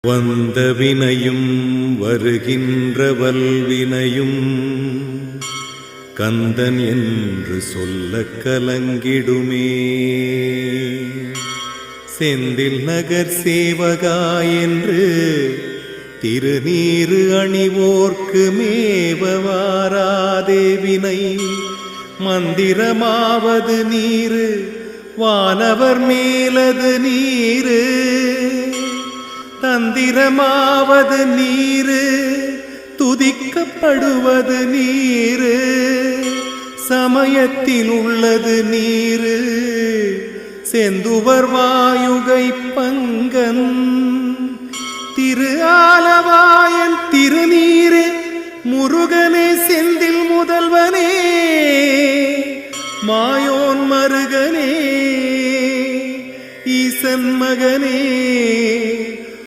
வந்த வினையும் வருகின்ற வல்வினையும் கந்தன் என்று சொல்ல கலங்கிடுமே. செந்தில் நகர் சேவகா என்று திருநீரு அணிவோர்க்கு மேவவாராதே வினை. மந்திரமாவது நீரு, வானவர் மேலது நீரு. தந்திரமாவது நீரு, துதிக்கப்படுவது நீரு. சமயத்தில் உள்ளது நீரு, செந்துவர் வாயுகை பங்கன். திரு ஆலவாயன் திருநீரே, முருகனே செந்தில் முதல்வனே, மாயோன் மருகனே, ஈசன் மகனே.